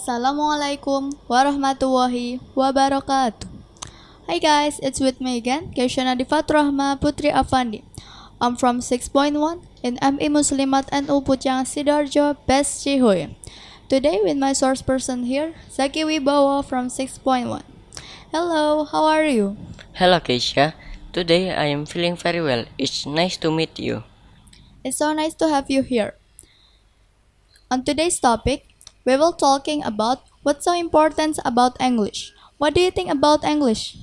Assalamualaikum warahmatullahi wabarakatuh. Hi guys, it's with me again, Kaisha Rahma Putri Afandi. I'm from 6.1 in ME Muslimat NU Pucang Sidoarjo, Best Cihuy. Today with my source person here, Zaky from 6.1. Hello, how are you? Hello Kaisha, today I am feeling very well. It's nice to meet you. It's so nice to have you here. On today's topic, we will talking about what's so important about English. What do you think about English?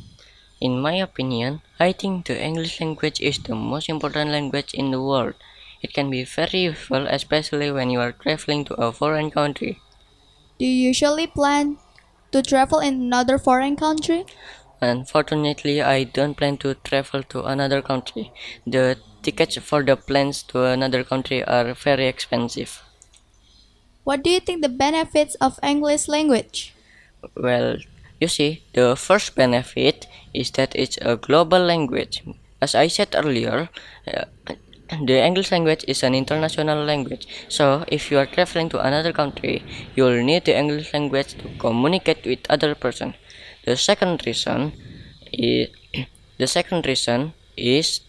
In my opinion, I think the English language is the most important language in the world. It can be very useful, especially when you are traveling to a foreign country. Do you usually plan to travel in another foreign country? Unfortunately, I don't plan to travel to another country. The tickets for the planes to another country are very expensive. What do you think the benefits of English language? Well, you see, the first benefit is that it's a global language. As I said earlier, uh, the English language is an international language. So, if you are traveling to another country, you'll need the English language to communicate with other person. The second reason is the second reason is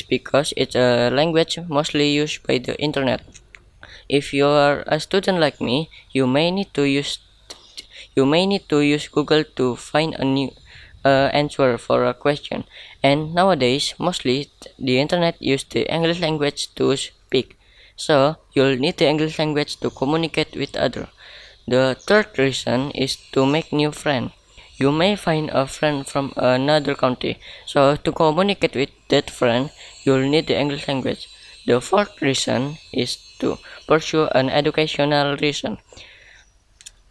because it's a language mostly used by the internet. If you are a student like me, you may need to use Google to find a new answer for a question. And nowadays, mostly the internet use the English language to speak. So you'll need the English language to communicate with other. The third reason is to make new friends. You may find a friend from another country. So to communicate with that friend, you'll need the English language. The fourth reason is to pursue an educational reason.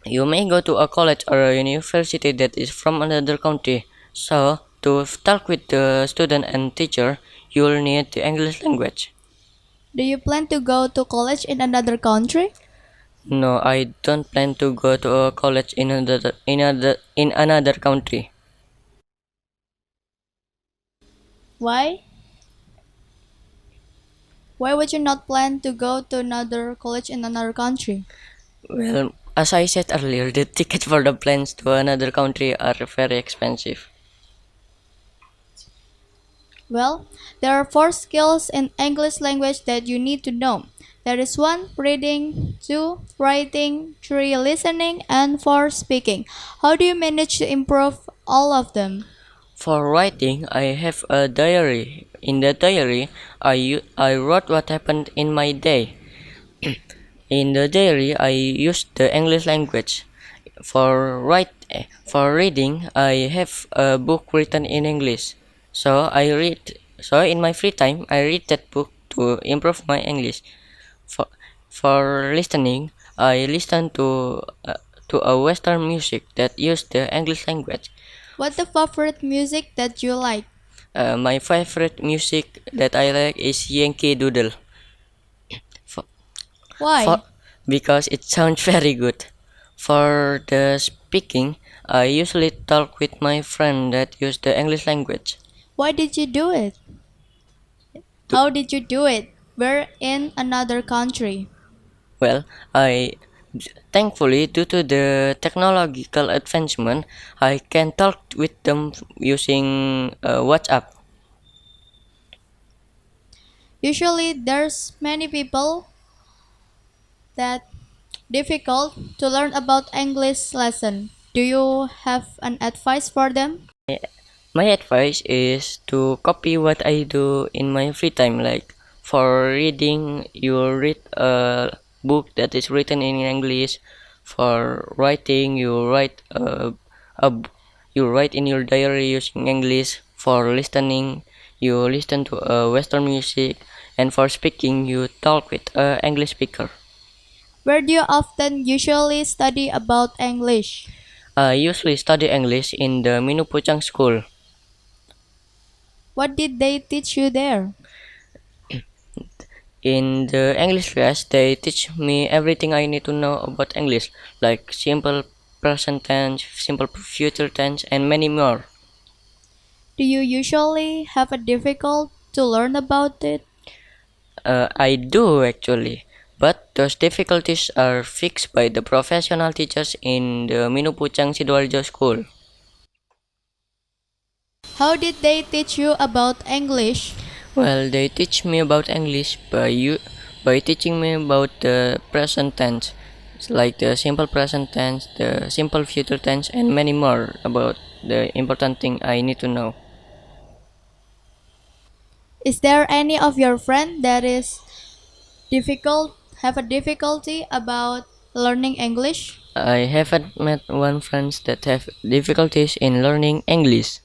You may go to a college or a university that is from another country. So, to talk with the student and teacher, you'll need the English language. Do you plan to go to college in another country? No, I don't plan to go to a college in another country. Why? Why would you not plan to go to another college in another country? Well, as I said earlier, the tickets for the planes to another country are very expensive. Well, there are four skills in English language that you need to know. That is 1. Reading, 2. Writing, 3. Listening, and 4. Speaking. How do you manage to improve all of them? For writing, I have a diary. In the diary, I wrote what happened in my day. In the diary, I use the English language. For reading, I have a book written in English. So I read. So in my free time, I read that book to improve my English. For for listening, I listen to a Western music that use the English language. What's the favorite music that you like? My favorite music that I like is Yankee Doodle. For, for Why? because it sounds very good. For the speaking, I usually talk with my friend that use the English language. Why did you do it? To, How did you do it? We're in another country. well, I thankfully due to the technological advancement, I can talk with them using WhatsApp. Usually there's many people that difficult to learn about English lesson. Do you have an advice for them? My advice is to copy what I do in my free time. Like for reading, you read a book that is written in English. For writing, a you write in your diary using English. For listening, you listen to Western music, and for speaking, you talk with a English speaker. Where do you often usually study about English? I usually study English in the Minupuchang school. What did they teach you there? In the English class, they teach me everything I need to know about English, like simple present tense, simple future tense, and many more. Do you usually have a difficult to learn about it? I do actually, But those difficulties are fixed by the professional teachers in the Minupuchang Sidoarjo school. How did they teach you about English? Well, they teach me about English by teaching me about the present tense, it's like the simple present tense, the simple future tense, and many more about the important thing I need to know. Is there any of your friend that is difficult have a difficulty about learning English? I haven't met one friends that have difficulties in learning English.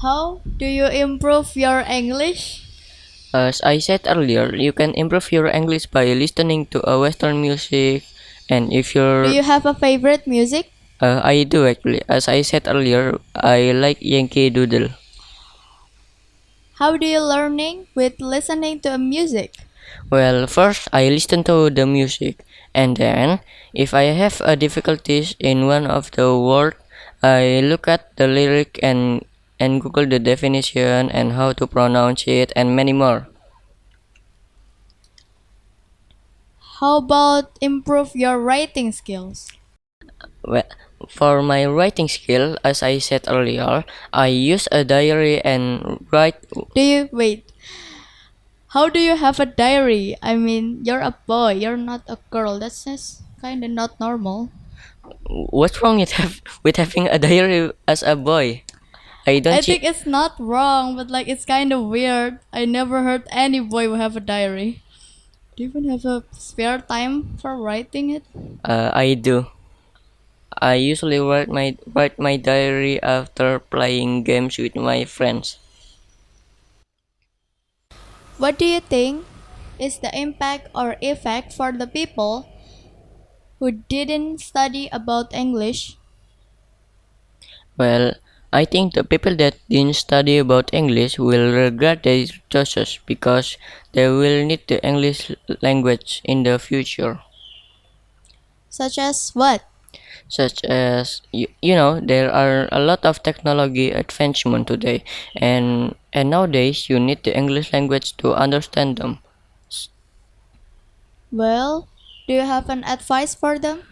How do you improve your English? As I said earlier, you can improve your English by listening to a Western music, and if Do you're, you have a favorite music? I do actually. As I said earlier, I like Yankee Doodle. How do you learning with listening to a music? Well, first I listen to the music, and then if I have a difficulties in one of the word, I look at the lyric and Google the definition and how to pronounce it and many more. How about improve your writing skills? Well, for my writing skill, as I said earlier, I use a diary and write. Do you wait? How do you have a diary? I mean, you're a boy, you're not a girl. That's just kind of not normal. What's wrong with with having a diary as a boy? I I don't. think it's not wrong, but like it's kind of weird. I never heard any boy will have a diary. Do you even have a spare time for writing it? I do. I usually write my diary after playing games with my friends. What do you think is the impact or effect for the people who didn't study about English? Well, I think the people that didn't study about English will regret their choices because they will need the English language in the future. Such as what? Such as you know, there are a lot of technology advancement today, and nowadays you need the English language to understand them. Well, do you have an advice for them?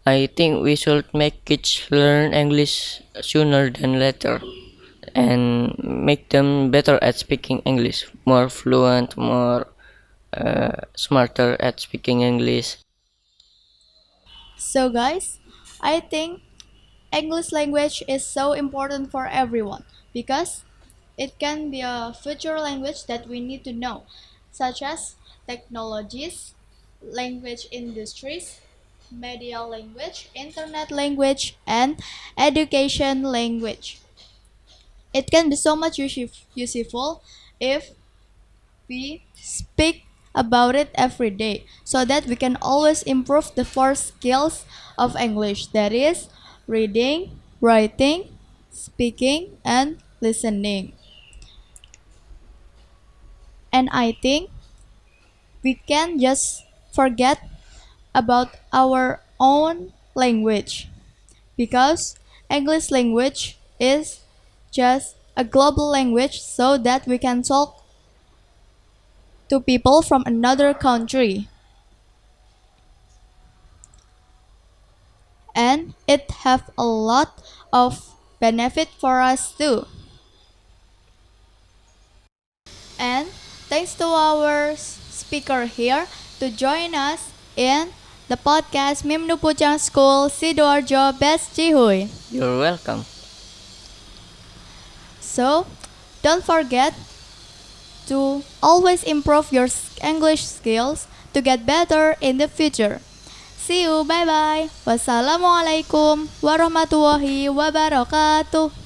I think we should make kids learn English sooner than later and make them better at speaking English, more fluent, more smarter at speaking English. So, guys, I think English language is so important for everyone because it can be a future language that we need to know, such as technologies, language industries, media language, internet language, and education language. It can be so much useful if we speak about it every day so that we can always improve the four skills of English, that is reading, writing, speaking, and listening. And I think we can just forget about our own language because English language is just a global language so that we can talk to people from another country, and it have a lot of benefit for us too. And thanks to our speaker here to join us in the podcast Mimnu Puchang School Sidoarjo Best Cihuy. You're welcome. So don't forget to always improve your English skills to get better in the future. See you, bye bye. Wassalamualaikum warahmatullahi wabarakatuh.